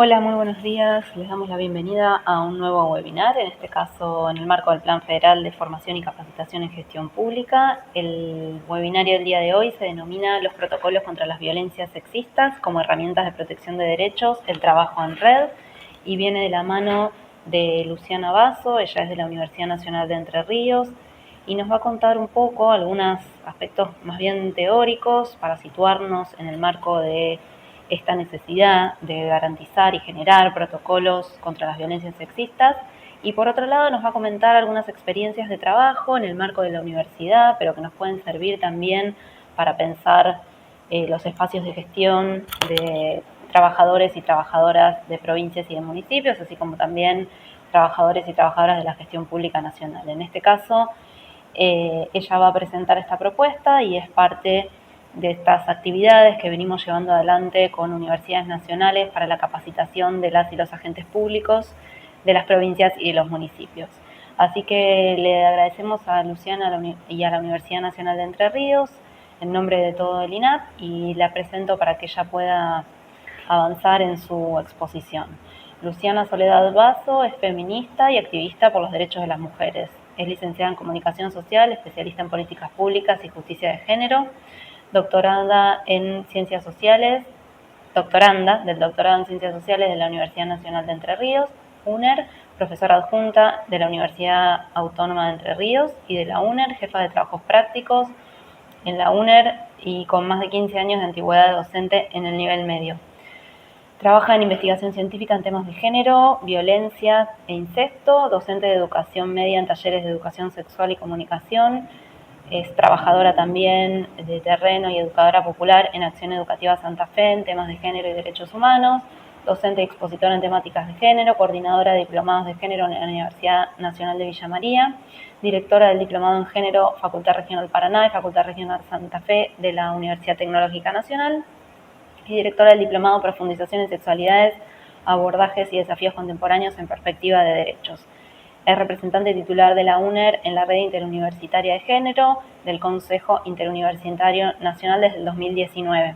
Hola, muy buenos días. Les damos la bienvenida a un nuevo webinar, en este caso en el marco del Plan Federal de Formación y Capacitación en Gestión Pública. El webinario del día de hoy se denomina Los protocolos contra las violencias sexistas como herramientas de protección de derechos, el trabajo en red, y viene de la mano de Luciana Basso. Ella es de la Universidad Nacional de Entre Ríos y nos va a contar un poco algunos aspectos más bien teóricos para situarnos en el marco de esta necesidad de garantizar y generar protocolos contra las violencias sexistas, y por otro lado nos va a comentar algunas experiencias de trabajo en el marco de la universidad, pero que nos pueden servir también para pensar los espacios de gestión de trabajadores y trabajadoras de provincias y de municipios, así como también trabajadores y trabajadoras de la gestión pública nacional. En este caso, ella va a presentar esta propuesta y es parte de estas actividades que venimos llevando adelante con universidades nacionales para la capacitación de las y los agentes públicos de las provincias y de los municipios. Así que le agradecemos a Luciana y a la Universidad Nacional de Entre Ríos en nombre de todo el INAP, y la presento para que ella pueda avanzar en su exposición. Luciana Soledad Basso es feminista y activista por los derechos de las mujeres. Es licenciada en Comunicación Social, especialista en Políticas Públicas y Justicia de Género, doctoranda en Ciencias Sociales, doctoranda del Doctorado en Ciencias Sociales de la Universidad Nacional de Entre Ríos, UNER, profesora adjunta de la Universidad Autónoma de Entre Ríos y de la UNER, jefa de trabajos prácticos en la UNER y con más de 15 años de antigüedad docente en el nivel medio. Trabaja en investigación científica en temas de género, violencia e incesto, docente de educación media en talleres de educación sexual y comunicación. Es trabajadora también de terreno y educadora popular en Acción Educativa Santa Fe en temas de género y derechos humanos, docente y expositora en temáticas de género, coordinadora de diplomados de género en la Universidad Nacional de Villa María, directora del Diplomado en Género Facultad Regional Paraná y Facultad Regional Santa Fe de la Universidad Tecnológica Nacional, y directora del Diplomado Profundización en Sexualidades, Abordajes y Desafíos Contemporáneos en Perspectiva de Derechos. Es representante titular de la UNER en la Red Interuniversitaria de Género del Consejo Interuniversitario Nacional desde el 2019.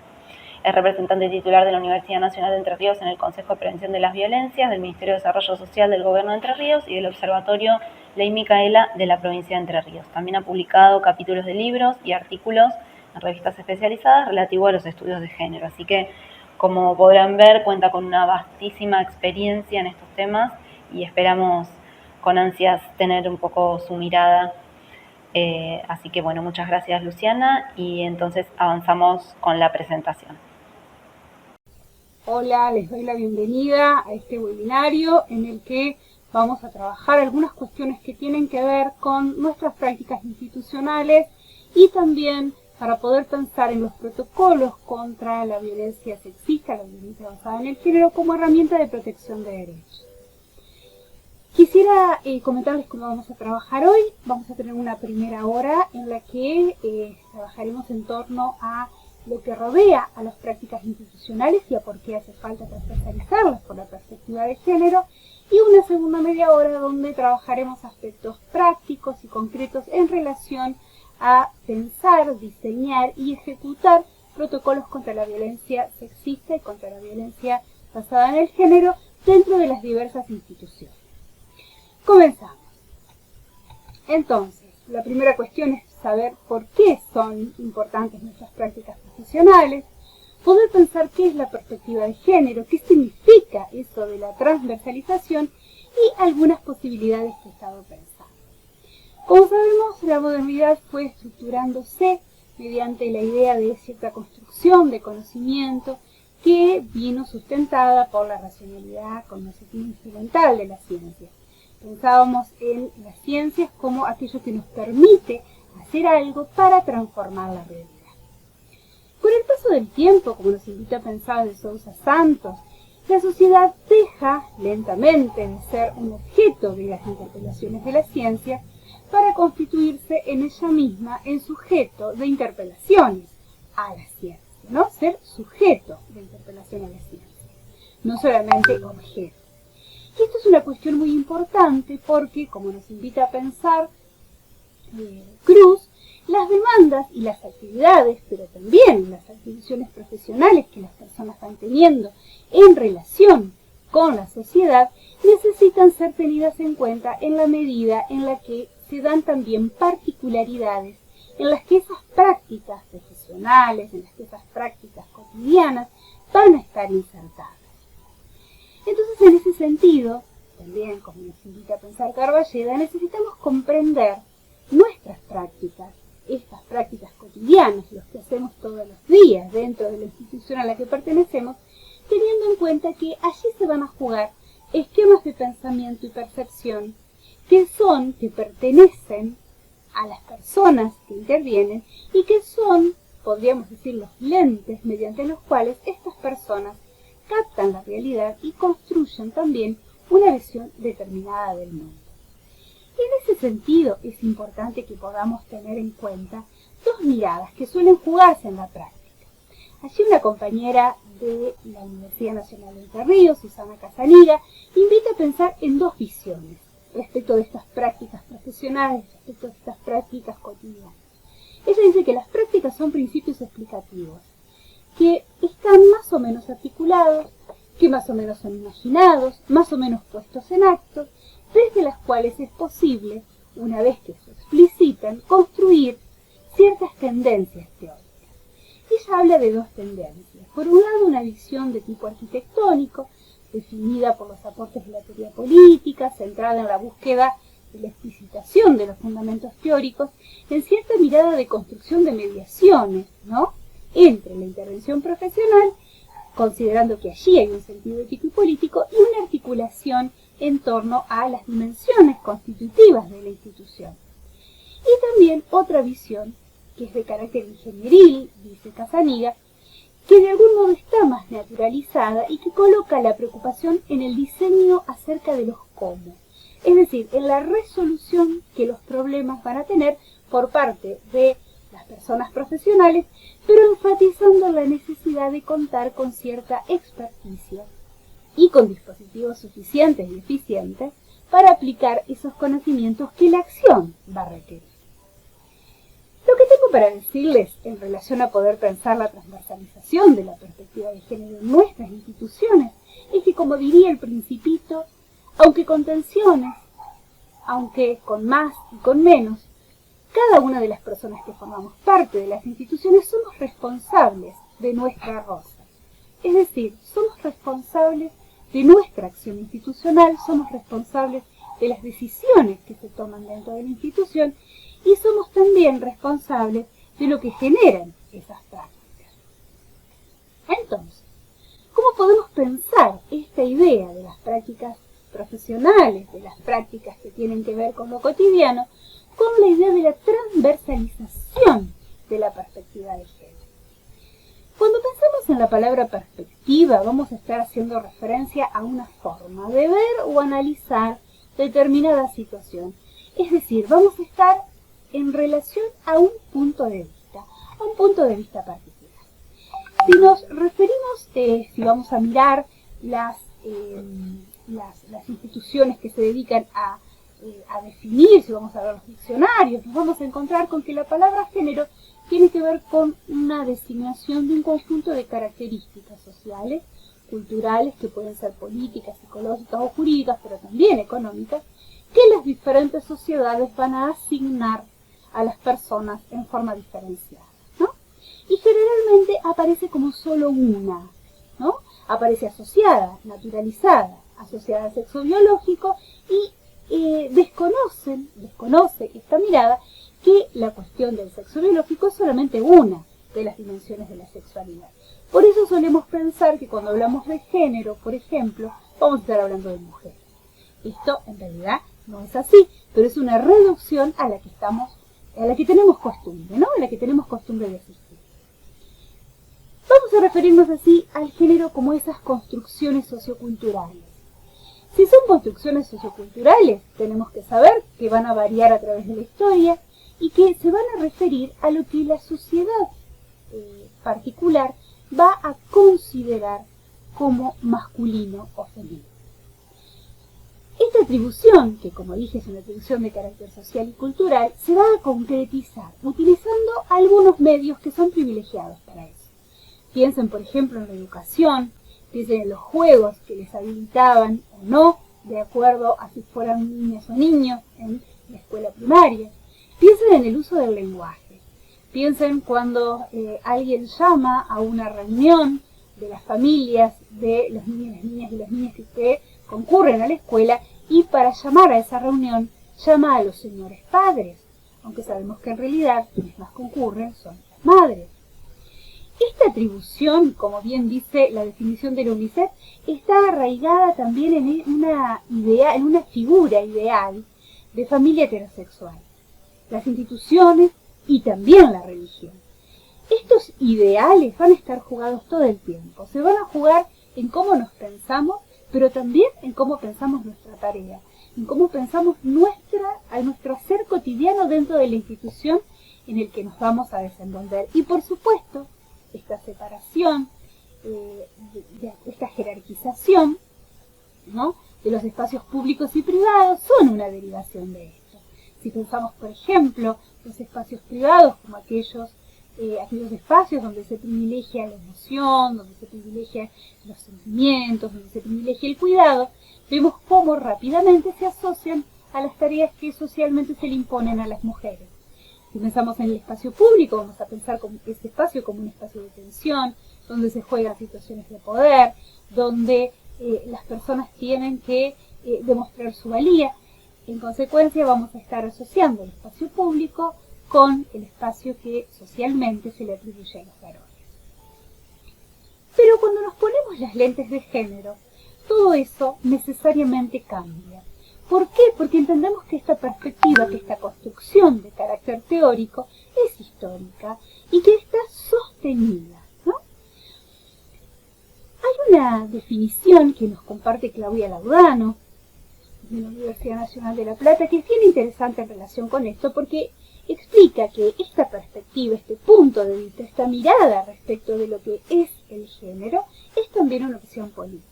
Es representante titular de la Universidad Nacional de Entre Ríos en el Consejo de Prevención de las Violencias del Ministerio de Desarrollo Social del Gobierno de Entre Ríos y del Observatorio Ley Micaela de la provincia de Entre Ríos. También ha publicado capítulos de libros y artículos en revistas especializadas relativos a los estudios de género. Así que, como podrán ver, cuenta con una vastísima experiencia en estos temas y esperamos con ansias tener un poco su mirada. Así que bueno, muchas gracias Luciana, y entonces avanzamos con la presentación. Hola, les doy la bienvenida a este webinario en el que vamos a trabajar algunas cuestiones que tienen que ver con nuestras prácticas institucionales y también para poder pensar en los protocolos contra la violencia sexista, la violencia basada en el género, como herramienta de protección de derechos. Quisiera comentarles cómo vamos a trabajar hoy. Vamos a tener una primera hora en la que trabajaremos en torno a lo que rodea a las prácticas institucionales y a por qué hace falta transversalizarlas por la perspectiva de género, y una segunda media hora donde trabajaremos aspectos prácticos y concretos en relación a pensar, diseñar y ejecutar protocolos contra la violencia sexista y contra la violencia basada en el género dentro de las diversas instituciones. Comenzamos. Entonces, la primera cuestión es saber por qué son importantes nuestras prácticas profesionales, poder pensar qué es la perspectiva de género, qué significa eso de la transversalización y algunas posibilidades que he estado pensando. Como sabemos, la modernidad fue estructurándose mediante la idea de cierta construcción de conocimiento que vino sustentada por la racionalidad cognitiva instrumental de la ciencia. Pensábamos en las ciencias como aquello que nos permite hacer algo para transformar la realidad. Con el paso del tiempo, como nos invita a pensar de Sousa Santos, la sociedad deja lentamente de ser un objeto de las interpelaciones de la ciencia para constituirse en ella misma en sujeto de interpelaciones a la ciencia, ¿no? Ser sujeto de interpelación a la ciencia, no solamente objeto. Y esto es una cuestión muy importante porque, como nos invita a pensar Cruz, las demandas y las actividades, pero también las atribuciones profesionales que las personas van teniendo en relación con la sociedad necesitan ser tenidas en cuenta en la medida en la que se dan también particularidades en las que esas prácticas profesionales, en las que esas prácticas cotidianas van a estar insertadas. Entonces, en ese sentido, también, como nos invita a pensar Carballeda, necesitamos comprender nuestras prácticas, estas prácticas cotidianas, los que hacemos todos los días dentro de la institución a la que pertenecemos, teniendo en cuenta que allí se van a jugar esquemas de pensamiento y percepción que pertenecen a las personas que intervienen y que son, podríamos decir, los lentes mediante los cuales estas personas captan la realidad y construyen también una visión determinada del mundo. Y en ese sentido es importante que podamos tener en cuenta dos miradas que suelen jugarse en la práctica. Allí una compañera de la Universidad Nacional de Entre Ríos, Susana Casaniga, invita a pensar en dos visiones respecto de estas prácticas profesionales, respecto de estas prácticas cotidianas. Ella dice que las prácticas son principios explicativos, que están más o menos articulados, que más o menos son imaginados, más o menos puestos en acto, desde las cuales es posible, una vez que se explicitan, construir ciertas tendencias teóricas. Ella habla de dos tendencias. Por un lado, una visión de tipo arquitectónico, definida por los aportes de la teoría política, centrada en la búsqueda de la explicitación de los fundamentos teóricos, en cierta mirada de construcción de mediaciones, ¿no?, entre la intervención profesional, considerando que allí hay un sentido ético y político, y una articulación en torno a las dimensiones constitutivas de la institución. Y también otra visión, que es de carácter ingenieril, dice Casaniga, que de algún modo está más naturalizada y que coloca la preocupación en el diseño acerca de los cómo, es decir, en la resolución que los problemas van a tener por parte de las personas profesionales, pero enfatizando la necesidad de contar con cierta experticia y con dispositivos suficientes y eficientes para aplicar esos conocimientos que la acción va a requerir. Lo que tengo para decirles en relación a poder pensar la transversalización de la perspectiva de género en nuestras instituciones es que, como diría el Principito, aunque con tensiones, aunque con más y con menos, cada una de las personas que formamos parte de las instituciones somos responsables de nuestra rosa. Es decir, somos responsables de nuestra acción institucional, somos responsables de las decisiones que se toman dentro de la institución y somos también responsables de lo que generan esas prácticas. Entonces, ¿cómo podemos pensar esta idea de las prácticas profesionales, de las prácticas que tienen que ver con lo cotidiano, con la idea de la transversalización de la perspectiva de género? Cuando pensamos en la palabra perspectiva, vamos a estar haciendo referencia a una forma de ver o analizar determinada situación. Es decir, vamos a estar en relación a un punto de vista particular. Si nos referimos, si vamos a mirar las instituciones que se dedican a definir, si vamos a ver los diccionarios, nos vamos a encontrar con que la palabra género tiene que ver con una designación de un conjunto de características sociales, culturales, que pueden ser políticas, psicológicas o jurídicas, pero también económicas, que las diferentes sociedades van a asignar a las personas en forma diferenciada, ¿no? Y generalmente aparece como solo una, ¿no? Aparece asociada, naturalizada, asociada al sexo biológico y desconoce esta mirada que la cuestión del sexo biológico es solamente una de las dimensiones de la sexualidad. Por eso solemos pensar que cuando hablamos de género, por ejemplo, vamos a estar hablando de mujer. Esto en realidad no es así, pero es una reducción a la que tenemos costumbre, ¿no? A la que tenemos costumbre de asistir. Vamos a referirnos así al género como esas construcciones socioculturales. Si son construcciones socioculturales, tenemos que saber que van a variar a través de la historia y que se van a referir a lo que la sociedad particular va a considerar como masculino o femenino. Esta atribución, que como dije es una atribución de carácter social y cultural, se va a concretizar utilizando algunos medios que son privilegiados para eso. Piensen, por ejemplo, en la educación, piensen en los juegos que les habilitaban o no, de acuerdo a si fueran niñas o niños en la escuela primaria. Piensen en el uso del lenguaje. Piensen cuando alguien llama a una reunión de las familias de los niños, las niñas y las niñas que concurren a la escuela, y para llamar a esa reunión llama a los señores padres, aunque sabemos que en realidad quienes más concurren son las madres. Esta atribución, como bien dice la definición de la UNICEF, está arraigada también en una figura ideal de familia heterosexual, las instituciones y también la religión. Estos ideales van a estar jugados todo el tiempo, se van a jugar en cómo nos pensamos, pero también en cómo pensamos nuestra tarea, en cómo pensamos nuestro hacer cotidiano dentro de la institución en el que nos vamos a desenvolver. Y por supuesto, esta separación, esta jerarquización, ¿no?, de los espacios públicos y privados son una derivación de esto. Si pensamos, por ejemplo, los espacios privados como aquellos espacios donde se privilegia la emoción, donde se privilegia los sentimientos, donde se privilegia el cuidado, vemos cómo rápidamente se asocian a las tareas que socialmente se le imponen a las mujeres. Si pensamos en el espacio público, vamos a pensar ese espacio como un espacio de tensión, donde se juegan situaciones de poder, donde las personas tienen que demostrar su valía. En consecuencia, vamos a estar asociando el espacio público con el espacio que socialmente se le atribuye a los varones. Pero cuando nos ponemos las lentes de género, todo eso necesariamente cambia. ¿Por qué? Porque entendemos que esta perspectiva, que esta construcción de carácter teórico es histórica y que está sostenida, ¿no? Hay una definición que nos comparte Claudia Laudano, de la Universidad Nacional de La Plata, que es bien interesante en relación con esto, porque explica que esta perspectiva, este punto de vista, esta mirada respecto de lo que es el género, es también una opción política.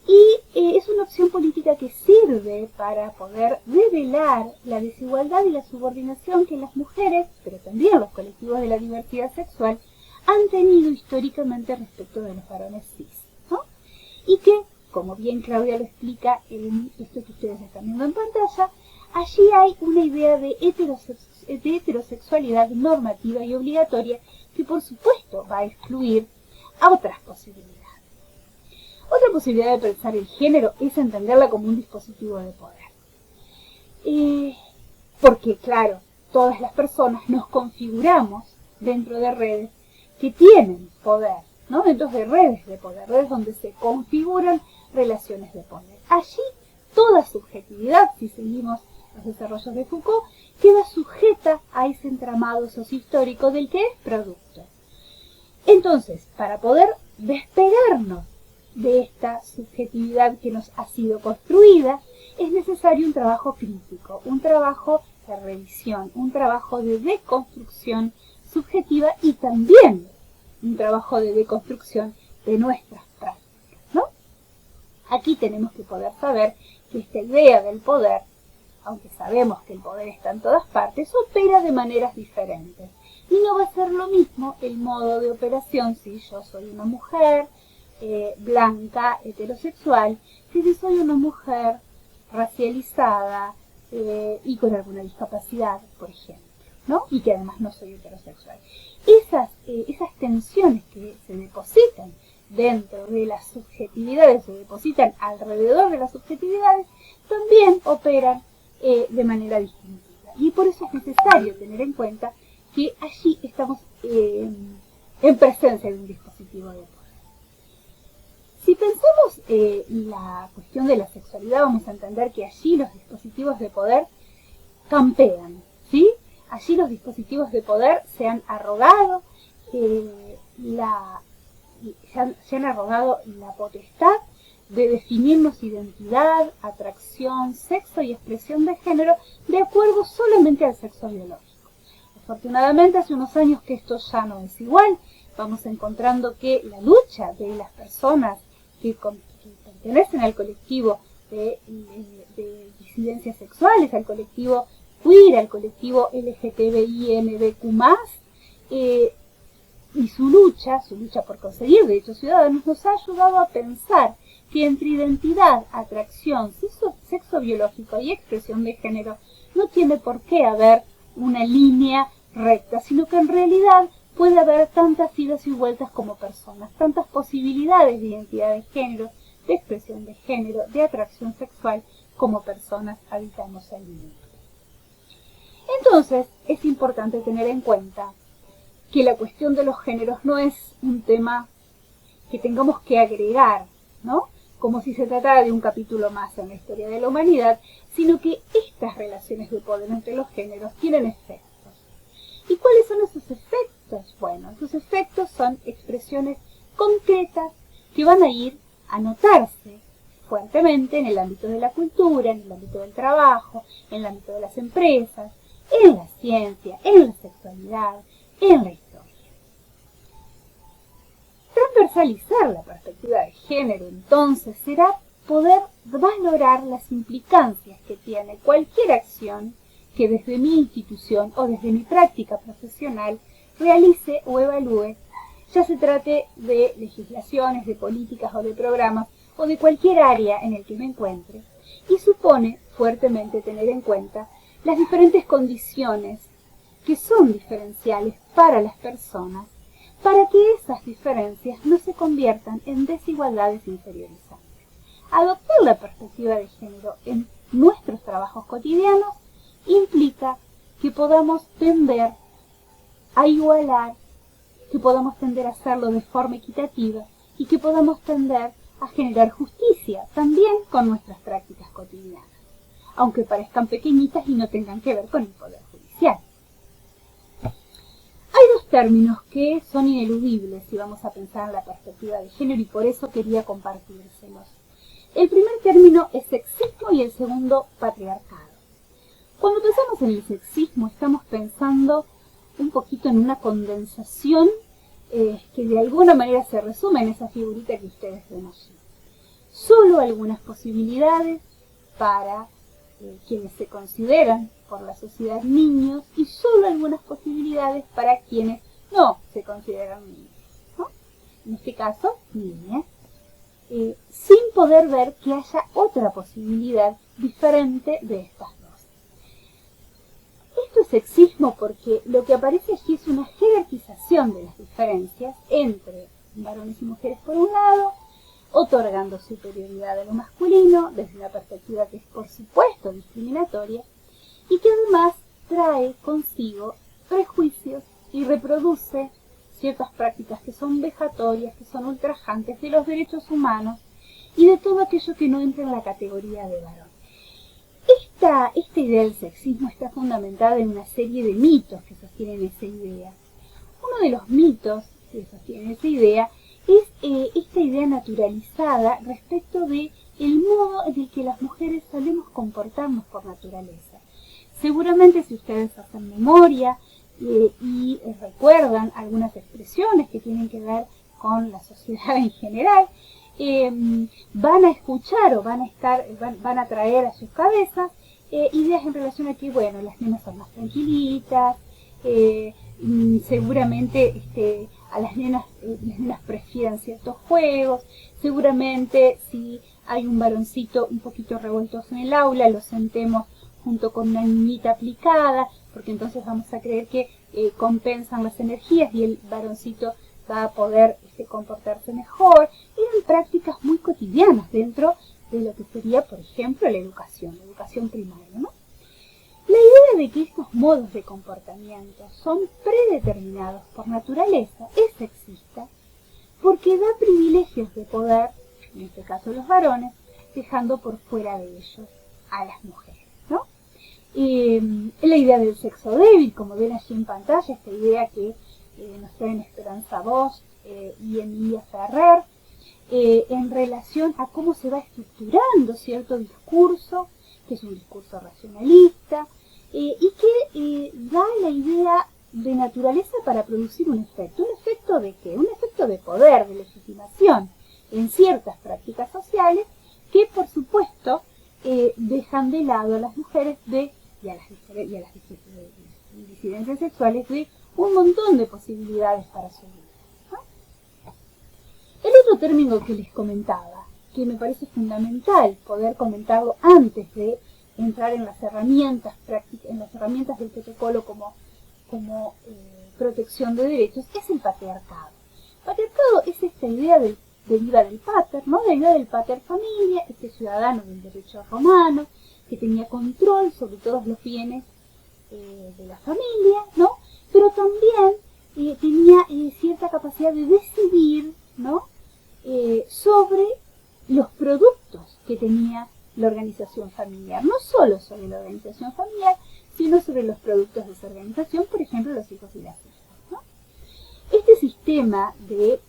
Y es una opción política que sirve para poder revelar la desigualdad y la subordinación que las mujeres, pero también los colectivos de la diversidad sexual, han tenido históricamente respecto de los varones cis, ¿no? Y que, como bien Claudia lo explica en esto que ustedes están viendo en pantalla, allí hay una idea de heterosexualidad normativa y obligatoria que por supuesto va a excluir a otras posibilidades. Otra posibilidad de pensar el género es entenderla como un dispositivo de poder. Porque, claro, todas las personas nos configuramos dentro de redes que tienen poder, ¿no? Dentro de redes de poder, redes donde se configuran relaciones de poder. Allí toda subjetividad, si seguimos los desarrollos de Foucault, queda sujeta a ese entramado sociohistórico del que es producto. Entonces, para poder despegarnos de esta subjetividad que nos ha sido construida, es necesario un trabajo crítico, un trabajo de revisión, un trabajo de deconstrucción subjetiva y también un trabajo de deconstrucción de nuestras prácticas, ¿no? Aquí tenemos que poder saber que esta idea del poder, aunque sabemos que el poder está en todas partes, opera de maneras diferentes. Y no va a ser lo mismo el modo de operación si yo soy una mujer blanca, heterosexual, que si soy una mujer racializada y con alguna discapacidad, por ejemplo, ¿no? Y que además no soy heterosexual. Esas tensiones que se depositan dentro de las subjetividades, se depositan alrededor de las subjetividades, también operan de manera distintiva. Y por eso es necesario tener en cuenta que allí estamos en presencia de un dispositivo de poder. Si pensamos la cuestión de la sexualidad, vamos a entender que allí los dispositivos de poder campean, ¿sí? Allí los dispositivos de poder se han arrogado la potestad de definirnos identidad, atracción, sexo y expresión de género de acuerdo solamente al sexo biológico. Afortunadamente, hace unos años que esto ya no es igual. Vamos encontrando que la lucha de las personas que pertenecen al colectivo de disidencias sexuales, al colectivo queer, al colectivo LGTBI, NBQ+, Y su lucha por conseguir derechos ciudadanos, nos ha ayudado a pensar que entre identidad, atracción, sexo biológico y expresión de género no tiene por qué haber una línea recta, sino que en realidad puede haber tantas idas y vueltas como personas, tantas posibilidades de identidad de género, de expresión de género, de atracción sexual, como personas habitamos el mundo. Entonces, es importante tener en cuenta que la cuestión de los géneros no es un tema que tengamos que agregar, ¿no?, como si se tratara de un capítulo más en la historia de la humanidad, sino que estas relaciones de poder entre los géneros tienen efectos. ¿Y cuáles son esos efectos? Bueno, esos efectos son expresiones concretas que van a ir a notarse fuertemente en el ámbito de la cultura, en el ámbito del trabajo, en el ámbito de las empresas, en la ciencia, en la sexualidad, en la historia. Transversalizar la perspectiva de género, entonces, será poder valorar las implicancias que tiene cualquier acción que desde mi institución o desde mi práctica profesional realice o evalúe, ya se trate de legislaciones, de políticas o de programas, o de cualquier área en el que me encuentre, y supone fuertemente tener en cuenta las diferentes condiciones que son diferenciales para las personas, para que esas diferencias no se conviertan en desigualdades inferiorizantes. Adoptar la perspectiva de género en nuestros trabajos cotidianos implica que podamos tender a igualar, que podamos tender a hacerlo de forma equitativa y que podamos tender a generar justicia también con nuestras prácticas cotidianas, aunque parezcan pequeñitas y no tengan que ver con el Poder Judicial. Hay dos términos que son ineludibles si vamos a pensar en la perspectiva de género y por eso quería compartírselos. El primer término es sexismo y el segundo patriarcado. Cuando pensamos en el sexismo estamos pensando un poquito en una condensación que de alguna manera se resume en esa figurita que ustedes ven allí. Solo algunas posibilidades para quienes se consideran por la sociedad niños y solo algunas posibilidades para quienes no se consideran niños, ¿no? En este caso, niñas, sin poder ver que haya otra posibilidad diferente de estas dos. Esto es sexismo porque lo que aparece aquí es una jerarquización de las diferencias entre varones y mujeres por un lado, otorgando superioridad a lo masculino desde una perspectiva que es por supuesto discriminatoria y que además trae consigo prejuicios y reproduce ciertas prácticas que son vejatorias, que son ultrajantes de los derechos humanos y de todo aquello que no entra en la categoría de varón. Esta idea del sexismo está fundamentada en una serie de mitos que sostienen esa idea. Uno de los mitos que sostienen esa idea es esta idea naturalizada respecto de el modo en el que las mujeres solemos comportarnos por naturaleza. Seguramente si ustedes hacen memoria y recuerdan algunas expresiones que tienen que ver con la sociedad en general, van a escuchar o van a traer a sus cabezas ideas en relación a que, bueno, las nenas son más tranquilitas, seguramente a las nenas prefieren ciertos juegos, seguramente si hay un varoncito un poquito revoltoso en el aula, lo sentemos junto con una niñita aplicada, porque entonces vamos a creer que compensan las energías y el varoncito va a poder comportarse mejor. Eran prácticas muy cotidianas dentro de lo que sería, por ejemplo, la educación primaria, ¿no? La idea de que estos modos de comportamiento son predeterminados por naturaleza es sexista porque da privilegios de poder, en este caso los varones, dejando por fuera de ellos a las mujeres, ¿no? La idea del sexo débil, como ven allí en pantalla, esta idea que nos traen Esperanza Bosch y Emilia Ferrer, en relación a cómo se va estructurando cierto discurso, que es un discurso racionalista, y que da la idea de naturaleza para producir un efecto. ¿Un efecto de qué? Un efecto de poder, de legitimación en ciertas prácticas sociales que, por supuesto, dejan de lado a las mujeres y a las disidencias sexuales de un montón de posibilidades para su vida. segundo término que les comentaba, que me parece fundamental poder comentarlo antes de entrar en las herramientas prácticas, en las herramientas del protocolo como protección de derechos, es el patriarcado. Patriarcado es esta idea deriva del pater, ¿no? Deriva del pater familia, este ciudadano del derecho romano, que tenía control sobre todos los bienes de la familia, ¿no? Pero también tenía cierta capacidad de decidir, ¿no? Sobre los productos que tenía la organización familiar, no solo sobre la organización familiar, sino sobre los productos de esa organización, por ejemplo, los hijos y las hijas, ¿no? Este sistema de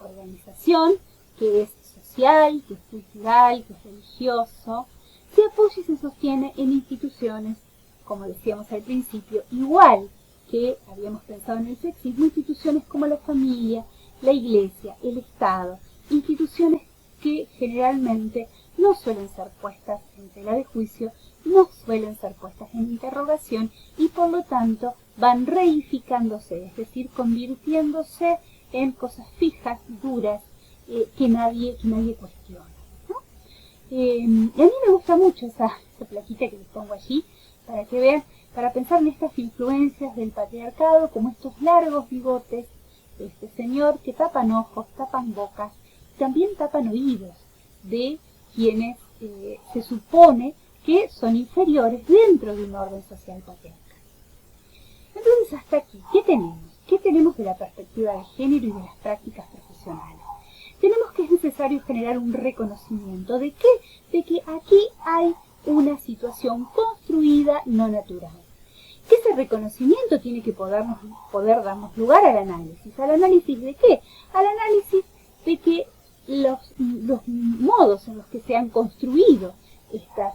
organización, que es social, que es cultural, que es religioso, se apoya y se sostiene en instituciones, como decíamos al principio, igual que habíamos pensado en el sexismo, instituciones como la familia, la iglesia, el Estado, instituciones que generalmente no suelen ser puestas en tela de juicio, no suelen ser puestas en interrogación y por lo tanto van reificándose, es decir, convirtiéndose en cosas fijas, duras, que nadie cuestiona, ¿no? Y a mí me gusta mucho esa plaquita que les pongo allí, para que vean, para pensar en estas influencias del patriarcado, como estos largos bigotes de este señor que tapan ojos, tapan bocas, también tapan oídos de quienes se supone que son inferiores dentro de un orden social patriarcal. Entonces, hasta aquí, ¿qué tenemos? ¿Qué tenemos de la perspectiva de género y de las prácticas profesionales? Tenemos que es necesario generar un reconocimiento de que aquí hay una situación construida, no natural. Que ese reconocimiento tiene que poder darnos lugar al análisis. ¿Al análisis de qué? Al análisis de que los modos en los que se han construido estas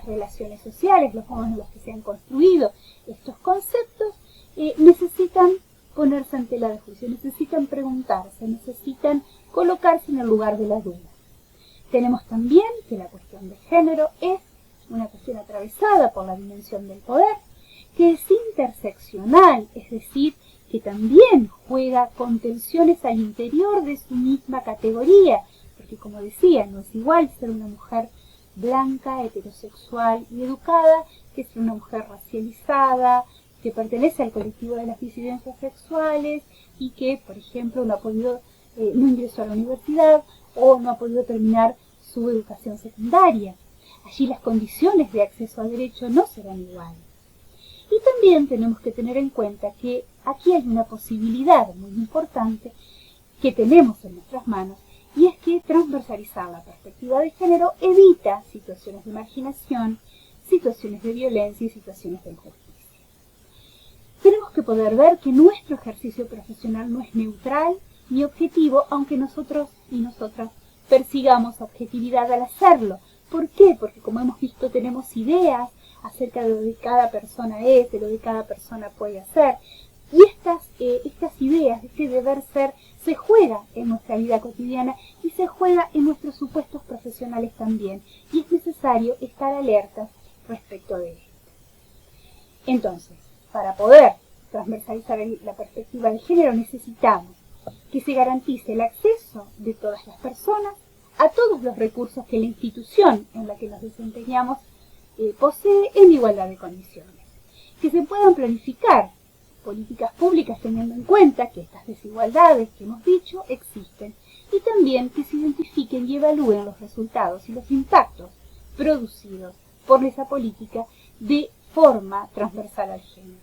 relaciones sociales, los modos en los que se han construido estos conceptos, necesitan ponerse en tela de juicio, necesitan preguntarse, necesitan colocarse en el lugar de la duda. Tenemos también que la cuestión de género es una cuestión atravesada por la dimensión del poder, que es interseccional, es decir, que también juega con tensiones al interior de su misma categoría, porque como decía, no es igual ser una mujer blanca, heterosexual y educada, que ser una mujer racializada, que pertenece al colectivo de las disidencias sexuales y que, por ejemplo, no ingresó a la universidad o no ha podido terminar su educación secundaria. Allí las condiciones de acceso al derecho no serán iguales. Y también tenemos que tener en cuenta que aquí hay una posibilidad muy importante que tenemos en nuestras manos, y es que transversalizar la perspectiva de género evita situaciones de marginación, situaciones de violencia y situaciones de injusticia. Tenemos que poder ver que nuestro ejercicio profesional no es neutral ni objetivo, aunque nosotros y nosotras persigamos objetividad al hacerlo. ¿Por qué? Porque como hemos visto tenemos ideas acerca de lo que cada persona es, de lo que cada persona puede hacer. Y estas ideas, este deber ser, se juega en nuestra vida cotidiana y se juega en nuestros supuestos profesionales también. Y es necesario estar alertas respecto de esto. Entonces, para poder transversalizar la perspectiva de género necesitamos que se garantice el acceso de todas las personas a todos los recursos que la institución en la que nos desempeñamos posee en igualdad de condiciones. Que se puedan planificar políticas públicas teniendo en cuenta que estas desigualdades que hemos dicho existen y también que se identifiquen y evalúen los resultados y los impactos producidos por esa política de forma transversal al género.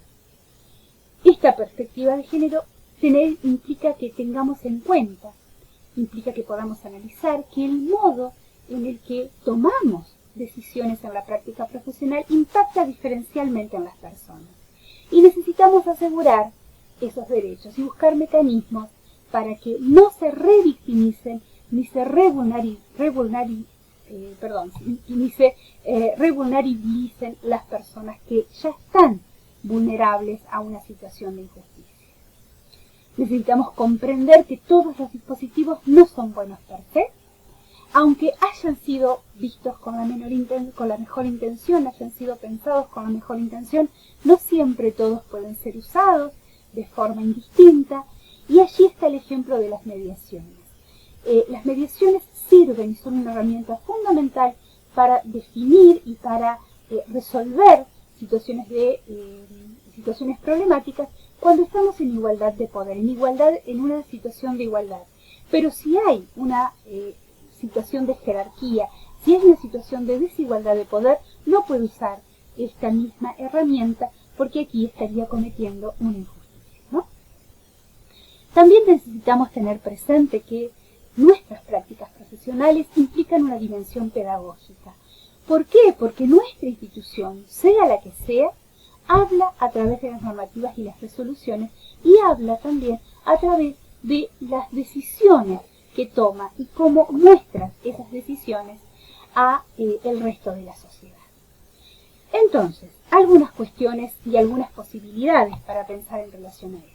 Esta perspectiva de género implica que tengamos en cuenta, implica que podamos analizar que el modo en el que tomamos decisiones en la práctica profesional impacta diferencialmente en las personas. Y necesitamos asegurar esos derechos y buscar mecanismos para que no se revictimicen ni se revulnerabilicen las personas que ya están vulnerables a una situación de injusticia. Necesitamos comprender que todos los dispositivos no son buenos per se, aunque hayan sido vistos con la mejor intención, hayan sido pensados con la mejor intención, no siempre todos pueden ser usados de forma indistinta, y allí está el ejemplo de las mediaciones. las mediaciones sirven y son una herramienta fundamental para definir y para resolver situaciones problemáticas cuando estamos en igualdad de poder, en una situación de igualdad. Pero si hay una situación de jerarquía, si hay una situación de desigualdad de poder, no puede usar esta misma herramienta porque aquí estaría cometiendo una injusticia, ¿no? También necesitamos tener presente que nuestras prácticas profesionales implican una dimensión pedagógica. ¿Por qué? Porque nuestra institución, sea la que sea, habla a través de las normativas y las resoluciones y habla también a través de las decisiones que toma y cómo muestra esas decisiones a el resto de la sociedad. Entonces, algunas cuestiones y algunas posibilidades para pensar en relación a esto.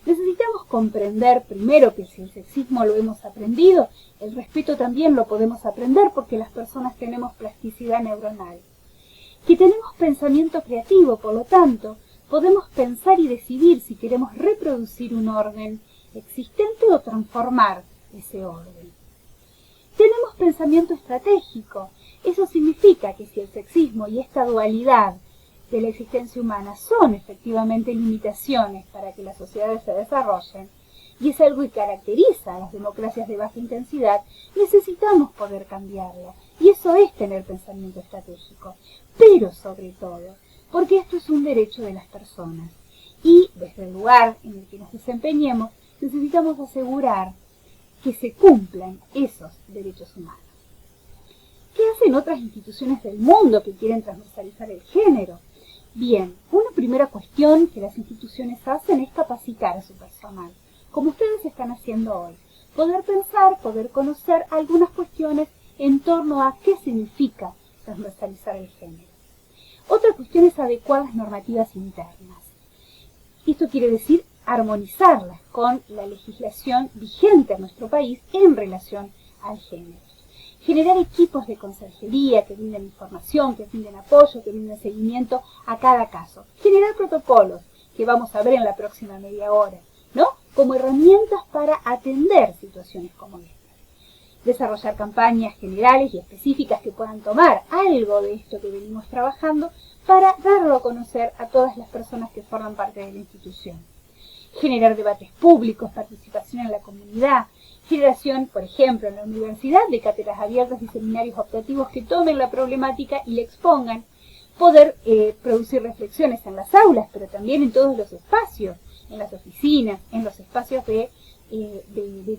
Necesitamos comprender primero que si el sexismo lo hemos aprendido, el respeto también lo podemos aprender porque las personas tenemos plasticidad neuronal. Que tenemos pensamiento creativo, por lo tanto, podemos pensar y decidir si queremos reproducir un orden existente o transformar ese orden. Tenemos pensamiento estratégico. Eso significa que si el sexismo y esta dualidad de la existencia humana son efectivamente limitaciones para que las sociedades se desarrollen, y es algo que caracteriza a las democracias de baja intensidad, necesitamos poder cambiarla. Y eso es tener pensamiento estratégico. Pero sobre todo, porque esto es un derecho de las personas. Y desde el lugar en el que nos desempeñemos, necesitamos asegurar que se cumplan esos derechos humanos. ¿Qué hacen otras instituciones del mundo que quieren transversalizar el género? Bien, una primera cuestión que las instituciones hacen es capacitar a su personal, como ustedes están haciendo hoy. Poder pensar, poder conocer algunas cuestiones en torno a qué significa transversalizar el género. Otra cuestión es adecuar las normativas internas. Esto quiere decir armonizarlas con la legislación vigente en nuestro país en relación al género. Generar equipos de conserjería que brinden información, que brinden apoyo, que brinden seguimiento a cada caso. Generar protocolos, que vamos a ver en la próxima media hora, ¿no? Como herramientas para atender situaciones como esta. Desarrollar campañas generales y específicas que puedan tomar algo de esto que venimos trabajando para darlo a conocer a todas las personas que forman parte de la institución. Generar debates públicos, participación en la comunidad, generación, por ejemplo, en la universidad, de cátedras abiertas y seminarios optativos que tomen la problemática y la expongan, poder producir reflexiones en las aulas, pero también en todos los espacios, en las oficinas, en los espacios de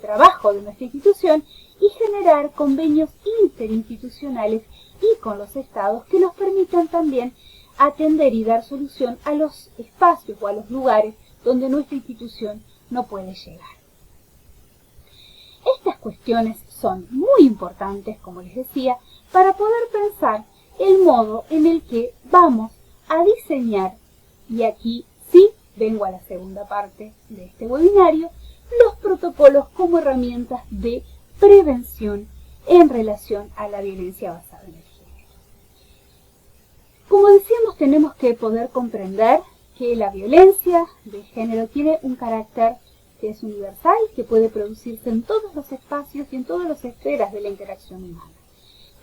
trabajo de nuestra institución, y generar convenios interinstitucionales y con los estados que nos permitan también atender y dar solución a los espacios o a los lugares donde nuestra institución no puede llegar. Estas cuestiones son muy importantes, como les decía, para poder pensar el modo en el que vamos a diseñar, y aquí sí vengo a la segunda parte de este webinario, los protocolos como herramientas de prevención en relación a la violencia basada en el género. Como decíamos, tenemos que poder comprender que la violencia de género tiene un carácter que es universal, que puede producirse en todos los espacios y en todas las esferas de la interacción humana.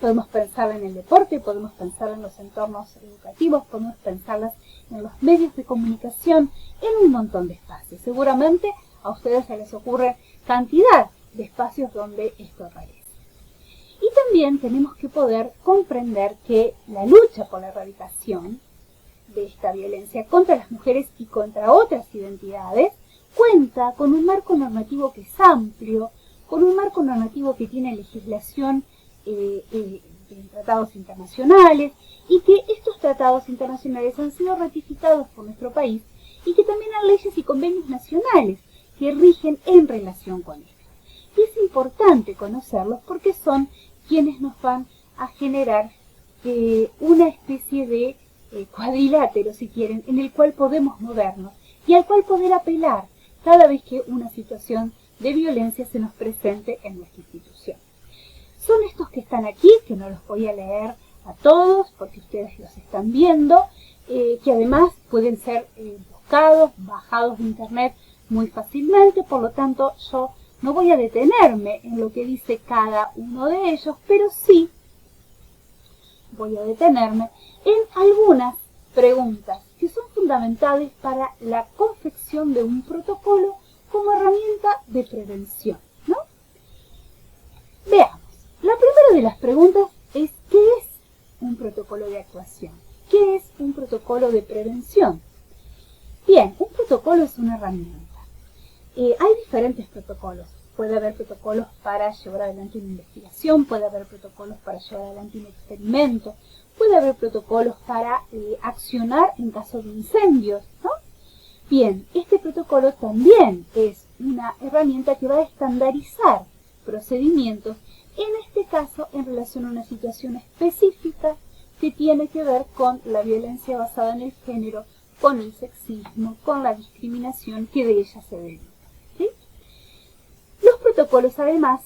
Podemos pensarla en el deporte, podemos pensarla en los entornos educativos, podemos pensarlas en los medios de comunicación, en un montón de espacios. Seguramente a ustedes se les ocurre cantidad de espacios donde esto aparece. Y también tenemos que poder comprender que la lucha por la erradicación de esta violencia contra las mujeres y contra otras identidades cuenta con un marco normativo que es amplio, con un marco normativo que tiene legislación en tratados internacionales, y que estos tratados internacionales han sido ratificados por nuestro país y que también hay leyes y convenios nacionales que rigen en relación con esto. Y es importante conocerlos porque son quienes nos van a generar una especie de cuadrilátero, si quieren, en el cual podemos movernos y al cual poder apelar cada vez que una situación de violencia se nos presente en nuestra institución. Son estos que están aquí, que no los voy a leer a todos porque ustedes los están viendo, que además pueden ser buscados, bajados de internet muy fácilmente, por lo tanto yo No voy a detenerme en lo que dice cada uno de ellos, pero sí voy a detenerme en algunas preguntas que son fundamentales para la confección de un protocolo como herramienta de prevención, ¿no? Veamos. La primera de las preguntas es ¿qué es un protocolo de actuación? ¿Qué es un protocolo de prevención? Bien, un protocolo es una herramienta. Hay diferentes protocolos. Puede haber protocolos para llevar adelante una investigación, puede haber protocolos para llevar adelante un experimento, puede haber protocolos para accionar en caso de incendios, ¿no? Bien, este protocolo también es una herramienta que va a estandarizar procedimientos, en este caso en relación a una situación específica que tiene que ver con la violencia basada en el género, con el sexismo, con la discriminación que de ella se deriva. ¿Sí? Los protocolos, además,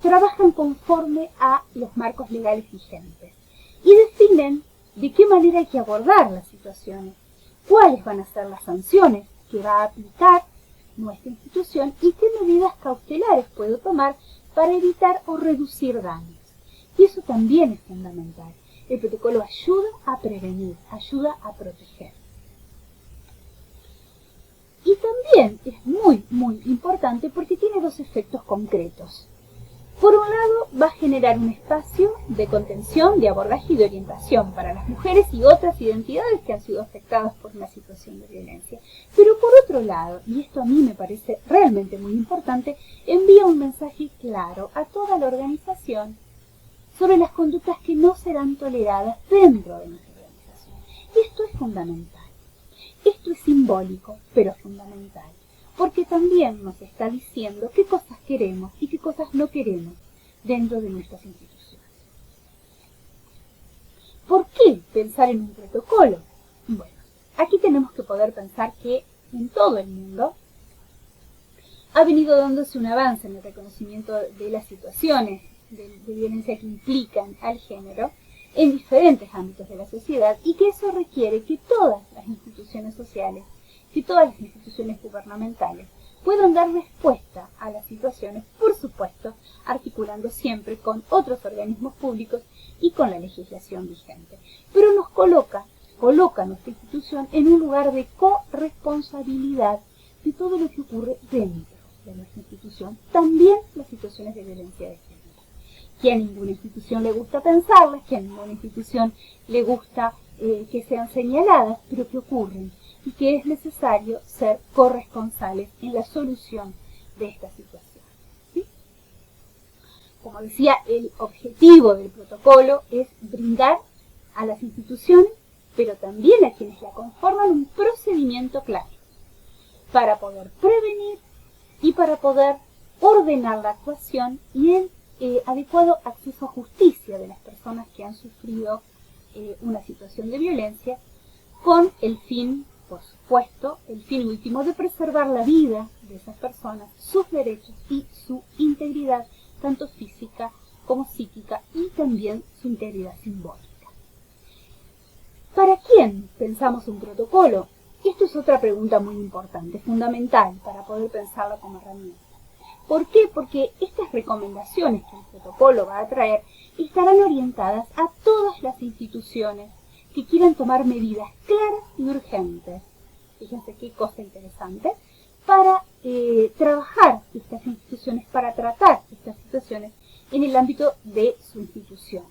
trabajan conforme a los marcos legales vigentes y definen de qué manera hay que abordar las situaciones, cuáles van a ser las sanciones que va a aplicar nuestra institución y qué medidas cautelares puedo tomar para evitar o reducir daños. Y eso también es fundamental. El protocolo ayuda a prevenir, ayuda a proteger. Y también es muy, muy importante porque tiene dos efectos concretos. Por un lado, va a generar un espacio de contención, de abordaje y de orientación para las mujeres y otras identidades que han sido afectadas por una situación de violencia. Pero por otro lado, y esto a mí me parece realmente muy importante, envía un mensaje claro a toda la organización sobre las conductas que no serán toleradas dentro de nuestra organización. Y esto es fundamental. Esto es simbólico, pero fundamental, porque también nos está diciendo qué cosas queremos y qué cosas no queremos dentro de nuestras instituciones. ¿Por qué pensar en un protocolo? Bueno, aquí tenemos que poder pensar que en todo el mundo ha venido dándose un avance en el reconocimiento de las situaciones de violencia que implican al género en diferentes ámbitos de la sociedad y que eso requiere que todas las instituciones sociales, que todas las instituciones gubernamentales puedan dar respuesta a las situaciones, por supuesto, articulando siempre con otros organismos públicos y con la legislación vigente. Pero nos coloca nuestra institución en un lugar de corresponsabilidad de todo lo que ocurre dentro de nuestra institución, también las situaciones de violencia de género. Que a ninguna institución le gusta pensarlas, que a ninguna institución le gusta que sean señaladas, pero que ocurren y que es necesario ser corresponsables en la solución de esta situación. ¿Sí? Como decía, el objetivo del protocolo es brindar a las instituciones, pero también a quienes la conforman, un procedimiento claro para poder prevenir y para poder ordenar la actuación y el adecuado acceso a justicia de las personas que han sufrido una situación de violencia, con el fin, por supuesto, el fin último de preservar la vida de esas personas, sus derechos y su integridad, tanto física como psíquica, y también su integridad simbólica. ¿Para quién pensamos un protocolo? Esto es otra pregunta muy importante, fundamental para poder pensarlo como herramienta. ¿Por qué? Porque estas recomendaciones que el protocolo va a traer estarán orientadas a todas las instituciones que quieran tomar medidas claras y urgentes. Fíjense qué cosa interesante, para trabajar estas instituciones, para tratar estas situaciones en el ámbito de su institución.